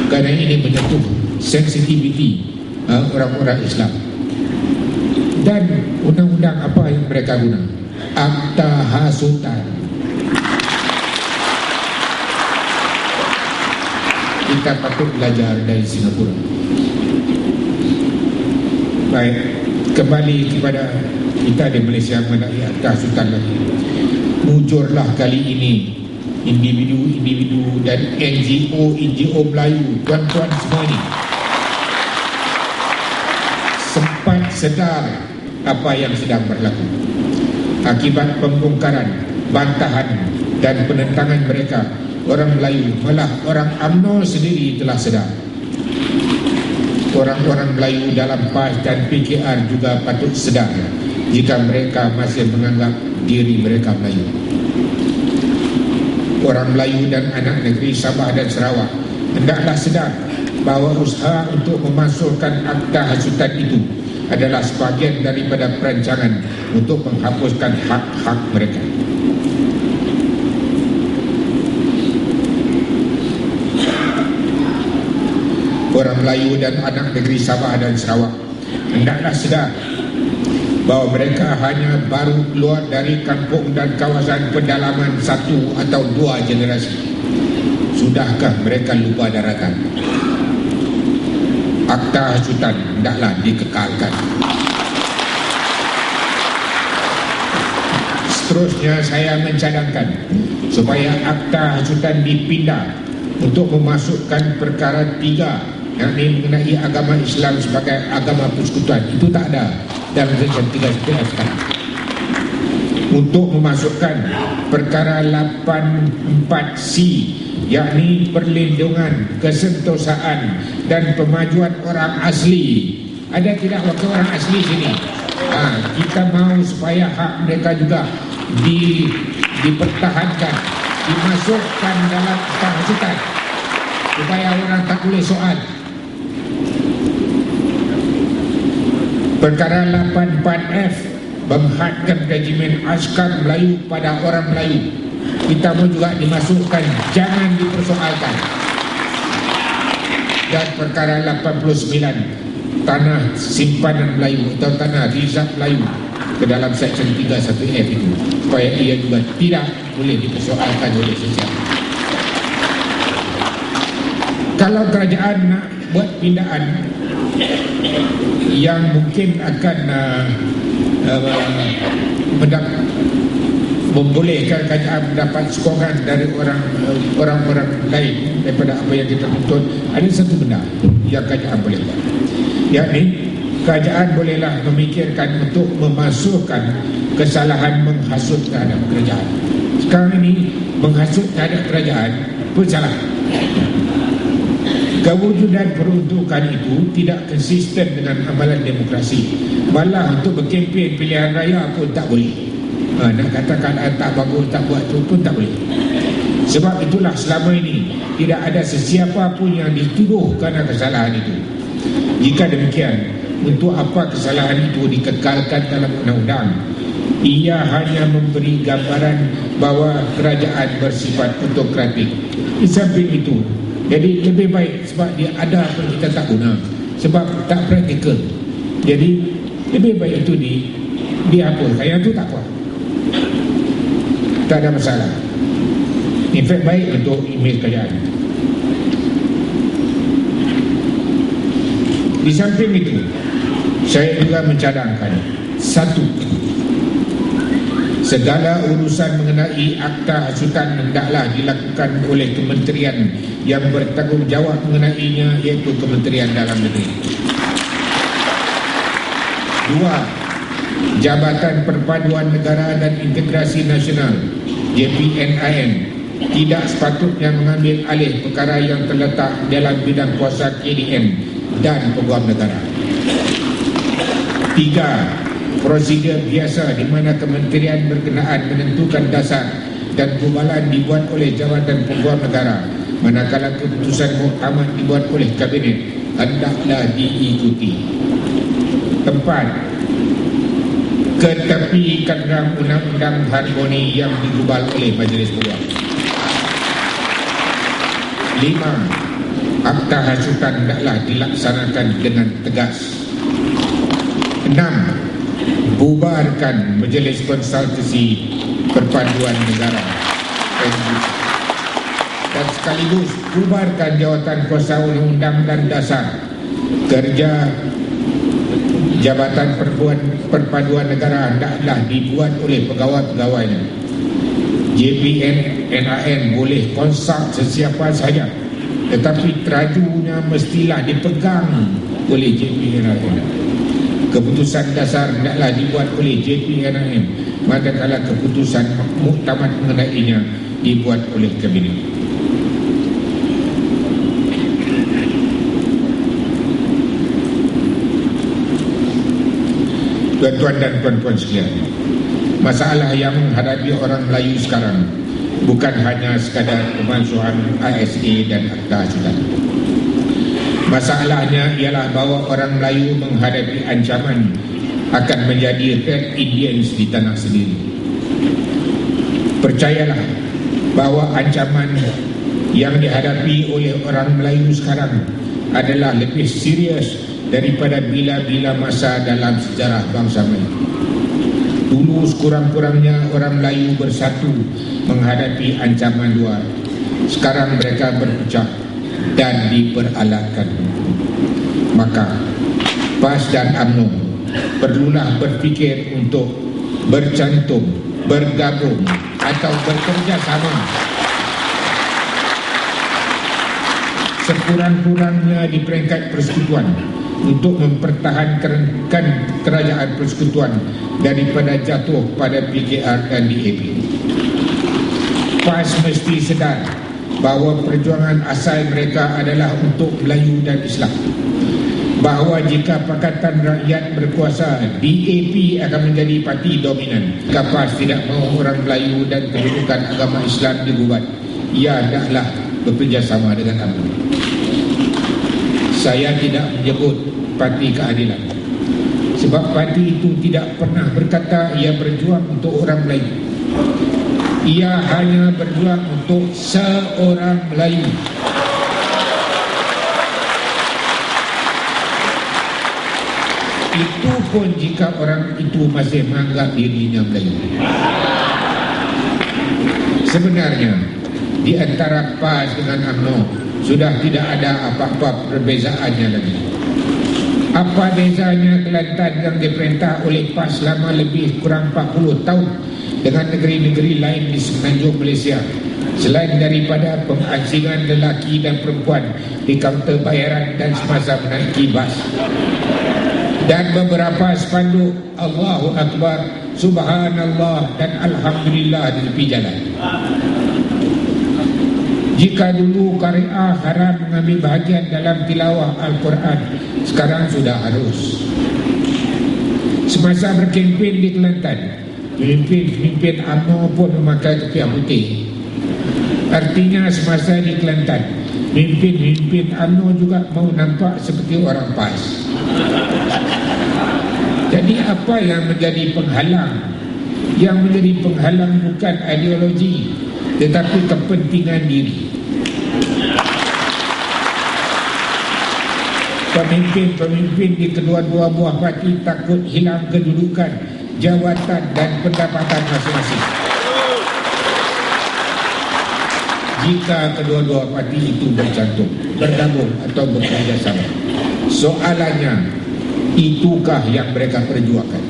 kerana ini menyentuh sensitiviti orang-orang Islam. Dan undang-undang apa yang mereka guna? Akta hasutan. Kita patut belajar dari Singapura. Baik, kembali kepada kita di Malaysia mengenai akta hasutan lagi. Mujurlah kali ini individu-individu dan NGO Melayu, tuan-tuan semua ini sempat sedar apa yang sedang berlaku. Akibat pembongkaran, bantahan dan penentangan mereka, orang Melayu, malah orang UMNO sendiri telah sedar. Orang-orang Melayu dalam PAS dan PKR juga patut sedar jika mereka masih menganggap diri mereka Melayu. Orang Melayu dan anak negeri Sabah dan Sarawak hendaklah sedar bahawa usaha untuk memasukkan akta hasutan itu adalah sebahagian daripada perancangan untuk menghapuskan hak-hak mereka. Orang Melayu dan anak negeri Sabah dan Sarawak hendaklah sedar bahawa mereka hanya baru keluar dari kampung dan kawasan pedalaman 1 atau 2 generasi. Sudahkah mereka lupa daratan? Akta hasutan hendaklah dikekalkan. Seterusnya saya mencadangkan supaya akta hasutan dipindah untuk memasukkan perkara 3, yakni mengenai agama Islam sebagai agama persekutuan. Itu tak ada dalam Seksyen 3 sekarang. Untuk memasukkan perkara 84C, yakni perlindungan, kesentosaan dan pemajuan orang asli. Ada tidak wakil orang asli sini? Kita mahu supaya hak mereka juga dipertahankan, dimasukkan dalam akta hasutan supaya orang tak boleh soal. Perkara 84F, menghadkan regimen askar Melayu pada orang Melayu, kita mau juga dimasukkan, jangan dipersoalkan. Dan perkara 89, tanah simpanan Melayu atau tanah rizab Melayu ke dalam Seksyen 31F itu, supaya ia juga tidak boleh dipersoalkan oleh sesiapa. Kalau kerajaan nak buat pindaan yang mungkin akan membolehkan kerajaan mendapat sokongan dari orang-orang lain daripada apa yang kita tuntut, ada satu benda yang kerajaan boleh buat, yakni kerajaan bolehlah memikirkan untuk memasukkan kesalahan menghasut terhadap kerajaan. Sekarang ini menghasut terhadap kerajaan pun salah. Kewujudan peruntukan itu tidak konsisten dengan amalan demokrasi. Malah untuk berkempen pilihan raya pun tak boleh. Nak katakan tak bagus, tak buat itu pun tak boleh. Sebab itulah selama ini tidak ada sesiapa pun yang dituduh kerana kesalahan itu. Jika demikian, untuk apa kesalahan itu dikekalkan dalam undang-undang? Ia hanya memberi gambaran bahawa kerajaan bersifat autokratik. Di samping itu, jadi lebih baik sebab dia ada pun kita tak guna, sebab tak praktikal. Jadi lebih baik itu dihapuskan. Yang itu tak apa, tak ada masalah. In fact baik untuk imej kerajaan. Di samping itu, saya juga mencadangkan, 1, segala urusan mengenai akta hasutan hendaklah dilakukan oleh kementerian yang bertanggungjawab mengenainya, iaitu Kementerian Dalam Negeri. Dua, Jabatan Perpaduan Negara dan Integrasi Nasional JPNIN tidak sepatutnya mengambil alih perkara yang terletak dalam bidang kuasa KDN dan Peguam Negara. Tiga, prosedur biasa di mana kementerian berkenaan menentukan dasar dan gubalan dibuat oleh Jabatan Peguam Negara, manakala keputusan muktamad dibuat oleh Kabinet, hendaklah diikuti. Empat, ketepikan undang-undang harmoni yang digubal oleh Majlis Peguam. Lima, akta hasutan hendaklah dilaksanakan dengan tegas. Enam, bubarkan Majlis Konsultasi Perpaduan Negara dan sekaligus bubarkan Jawatan Kuasa Undang-Undang dan Dasar Kerja. Jabatan Perpaduan Negara hendaklah dibuat oleh pegawai-pegawainya. JPNIN boleh konsult sesiapa sahaja, tetapi terajunya mestilah dipegang oleh JPNIN. Keputusan dasar hendaklah dibuat oleh JPNIN, manakala keputusan muktamad mengenainya dibuat oleh Kabinet. Tuan-tuan dan puan-puan sekalian, masalah yang menghadapi orang Melayu sekarang bukan hanya sekadar pemalsuan ISA dan akta hasutan. Masalahnya ialah bahawa orang Melayu menghadapi ancaman akan menjadi Red Indians di tanah sendiri. Percayalah bahawa ancaman yang dihadapi oleh orang Melayu sekarang adalah lebih serius daripada bila-bila masa dalam sejarah bangsa Melayu. Dulu sekurang-kurangnya orang Melayu bersatu menghadapi ancaman luar. Sekarang mereka berpecah dan diperalatkan. Maka PAS dan UMNO perlulah berfikir untuk bercantum, bergabung atau bekerjasama sekurang-kurangnya di peringkat persekutuan untuk mempertahankan kerajaan persekutuan daripada jatuh pada PKR dan DAP. PAS mesti sedar bahawa perjuangan asal mereka adalah untuk Melayu dan Islam. Bahawa jika Pakatan Rakyat berkuasa, DAP akan menjadi parti dominan. Jika PAS tidak mahu orang Melayu dan kedudukan agama Islam digugat, ia hendaklah bekerjasama dengan UMNO. Saya tidak menyebut Parti Keadilan, sebab parti itu tidak pernah berkata ia berjuang untuk orang Melayu. Ia hanya berjuang untuk seorang Melayu. Itu pun jika orang itu masih menganggap dirinya Melayu. Sebenarnya di antara PAS dengan UMNO sudah tidak ada apa-apa perbezaannya lagi. Apa bezanya Kelantan yang diperintah oleh PAS selama lebih kurang 40 tahun dengan negeri-negeri lain di semenanjung Malaysia, selain daripada pengasingan lelaki dan perempuan di kaunter bayaran dan semasa menaiki bas, dan beberapa spanduk Allahu Akbar, Subhanallah dan Alhamdulillah di tepi jalan. Jika dulu Qari'ah haram mengambil bahagian dalam tilawah Al-Quran, sekarang sudah harus. Semasa berkempen di Kelantan, pemimpin UMNO pun memakai topi putih. Artinya semasa di Kelantan, pemimpin UMNO juga mau nampak seperti orang PAS. Jadi apa yang menjadi penghalang? Yang menjadi penghalang bukan ideologi, tetapi kepentingan diri. Pemimpin-pemimpin di kedua-dua buah parti takut hilang kedudukan, jawatan dan pendapatan masing-masing. Jika kedua-dua parti itu bercantum, bergabung atau bekerjasama, soalannya, itukah yang mereka perjuangkan?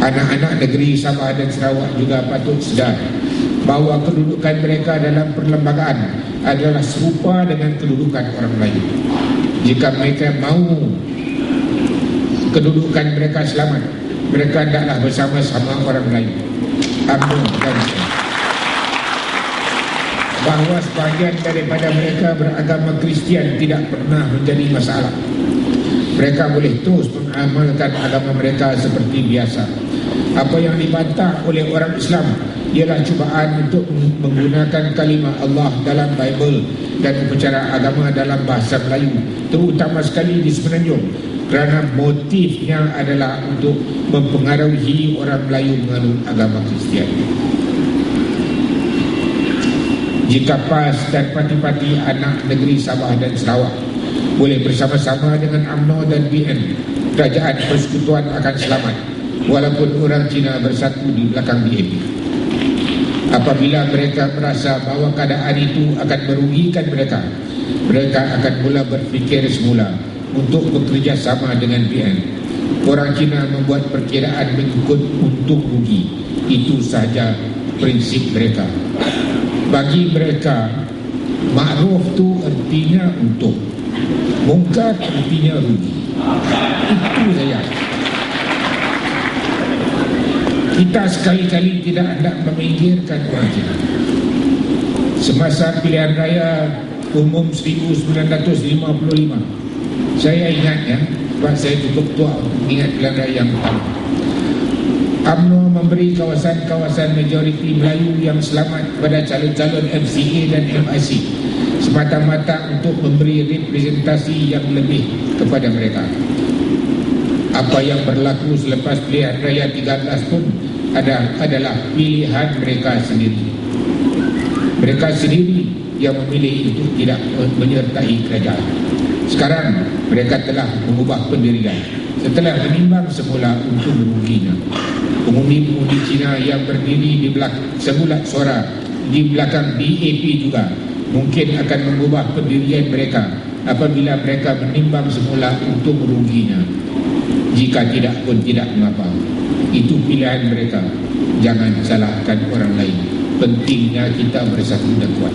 Anak-anak negeri Sabah dan Sarawak juga patut sedar bahawa kedudukan mereka dalam perlembagaan adalah serupa dengan kedudukan orang Melayu. Jika mereka mahu kedudukan mereka selamat. Mereka hendaklah bersama-sama orang Melayu. UMNO dan bahawa sebahagian daripada mereka beragama Kristian tidak pernah menjadi masalah. Mereka boleh terus mengamalkan agama mereka seperti biasa. Apa yang dibantah oleh orang Islam ialah cubaan untuk menggunakan kalimah Allah dalam Bible dan upacara agama dalam bahasa Melayu, terutama sekali di Semenanjung, kerana motifnya adalah untuk mempengaruhi orang Melayu menganut agama Kristian. Jika PAS dan parti-parti anak negeri Sabah dan Sarawak boleh bersama-sama dengan UMNO dan BN, kerajaan persekutuan akan selamat, walaupun orang Cina bersatu di belakang BNP. Apabila mereka merasa bahawa keadaan itu akan merugikan mereka, mereka akan mula berfikir semula untuk bekerja sama dengan BN. Orang Cina membuat perkiraan mengikut untung rugi. Itu sahaja prinsip mereka. Bagi mereka, makruf tu artinya untung, mungkar artinya rugi. Itu saja. Kita sekali-kali tidak hendak meminggirkan orang Cina. Semasa pilihan raya umum 1955, saya ingatnya, sebab saya cukup tua ingat pilihan raya yang pertama, UMNO memberi kawasan-kawasan majoriti Melayu yang selamat kepada calon-calon MCA dan MIC semata-mata untuk memberi representasi yang lebih kepada mereka. Apa yang berlaku selepas pilihan raya 13 pun adalah pilihan mereka sendiri. Mereka sendiri yang memilih untuk tidak menyertai kerajaan. Sekarang mereka telah mengubah pendirian setelah menimbang semula untung ruginya. Pengundi-pengundi Cina yang berdiri di sebulat suara di belakang DAP juga mungkin akan mengubah pendirian mereka apabila mereka menimbang semula untung ruginya. Jika tidak pun tidak mengapa. Itu pilihan mereka. Jangan salahkan orang lain. Pentingnya kita bersatu dan kuat.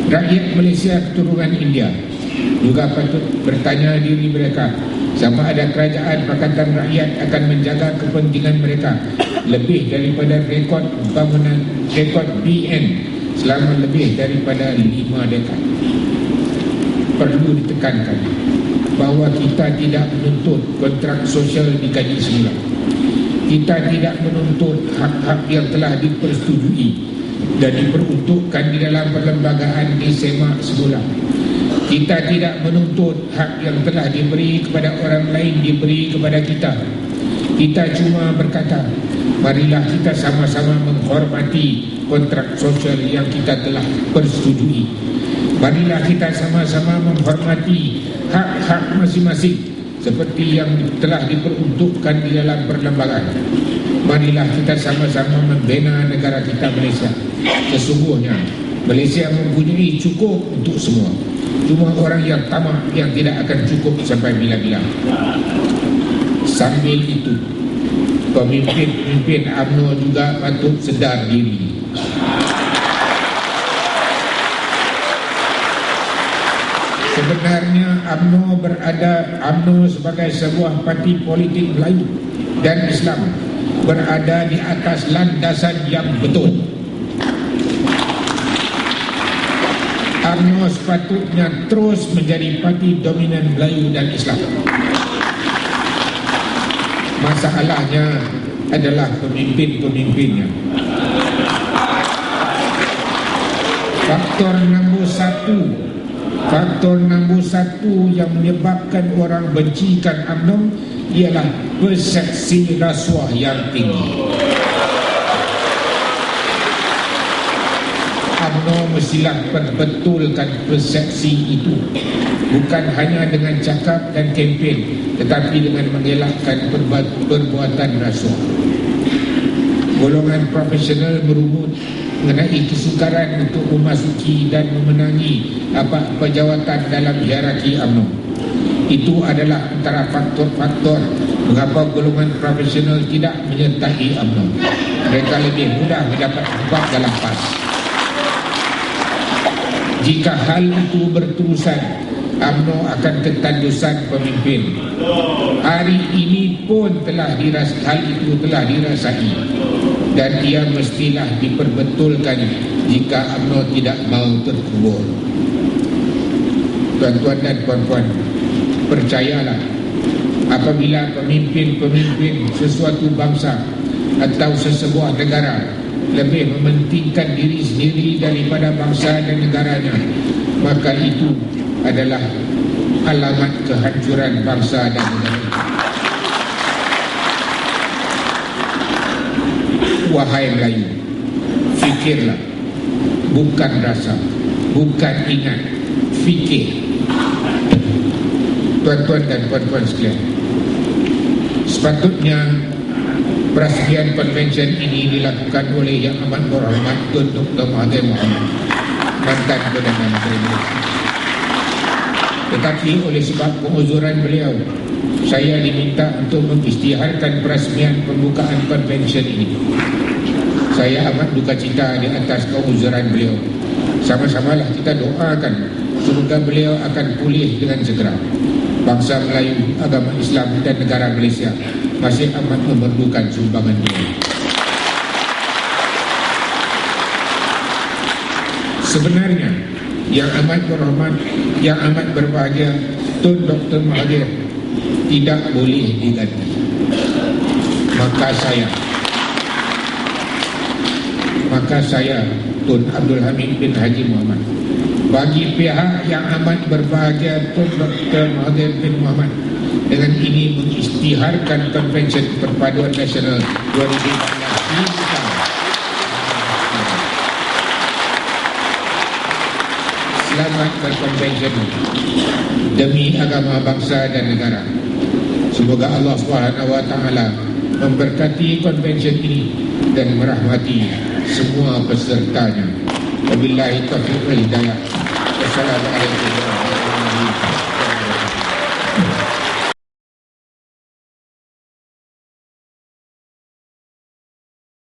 Rakyat Malaysia keturunan India juga patut bertanya diri mereka, sama ada kerajaan Pakatan Rakyat akan menjaga kepentingan mereka lebih daripada rekod bangunan rekod BN selama lebih daripada 5 dekad. Perlu ditekankan bahawa kita tidak menuntut kontrak sosial dikaji semula. Kita tidak menuntut hak-hak yang telah dipersetujui dan diperuntukkan di dalam perlembagaan disemak semula. Kita tidak menuntut hak yang telah diberi kepada orang lain diberi kepada kita. Kita cuma berkata, marilah kita sama-sama menghormati kontrak sosial yang kita telah persetujui. Marilah kita sama-sama menghormati hak-hak masing-masing seperti yang telah diperuntukkan di dalam perlembagaan. Marilah kita sama-sama membina negara kita Malaysia. Sesungguhnya Malaysia mempunyai cukup untuk semua. Cuma orang yang tamak yang tidak akan cukup sampai bila-bila. Sambil itu, pemimpin-pemimpin UMNO juga patut sedar diri. Sebenarnya UMNO sebagai sebuah parti politik Melayu dan Islam berada di atas landasan yang betul. UMNO sepatutnya terus menjadi parti dominan Melayu dan Islam. Masalahnya adalah pemimpin-pemimpinnya. Faktor nombor satu yang menyebabkan orang bencikan UMNO ialah persepsi rasuah yang tinggi. UMNO mestilah perbetulkan persepsi itu, bukan hanya dengan cakap dan kempen, tetapi dengan mengelakkan perbuatan rasuah. Golongan profesional merumut mengenai kesukaran untuk memasuki dan memenangi apa-apa jawatan dalam hierarki UMNO. Itu adalah antara faktor-faktor mengapa golongan profesional tidak menyertai UMNO. Mereka lebih mudah mendapat tempat dalam PAS. Jika hal itu berterusan, UMNO akan ketandusan pemimpin. Hari ini pun hal itu telah dirasai, dan ia mestilah diperbetulkan jika UMNO tidak mau terkubur. Tuan-tuan dan puan-puan, percayalah, apabila pemimpin-pemimpin sesuatu bangsa atau sesebuah negara lebih mementingkan diri sendiri daripada bangsa dan negaranya, maka itu adalah alamat kehancuran bangsa dan negara. Wahai Melayu, fikirlah, bukan rasa, bukan ingat, fikir. Tuan-tuan dan puan-puan sekalian, sepatutnya perasmian konvensyen ini dilakukan oleh Yang Amat Berhormat Tun Dr. Mahathir Mohamad, mantan Perdana Menteri Malaysia. Tetapi oleh sebab penguzuran beliau, saya diminta untuk mengisytiharkan perasmian pembukaan konvensyen ini. Saya amat duka cita di atas penguzuran beliau. Sama-samalah kita doakan semoga beliau akan pulih dengan segera. Bangsa Melayu, agama Islam dan negara Malaysia masih amat memerlukan sumbangan beliau. Sebenarnya Yang Amat Berhormat, Yang Amat Berbahagia Tun Dr. Mahathir tidak boleh diganti. Maka saya Tun Abdul Hamid bin Haji Muhammad, bagi pihak Yang Amat Berbahagia Tun Dr. Mahathir bin Muhammad, dengan ini mengisytiharkan Konvensyen Perpaduan Nasional 2014 ini. Selamat berkonvensyen demi agama, bangsa dan negara. Semoga Allah SWT memberkati konvensyen ini dan merahmati semua pesertanya. Wabillahi taufiq wal hidayah. Wassalamualaikum warahmatullahi wabarakatuh.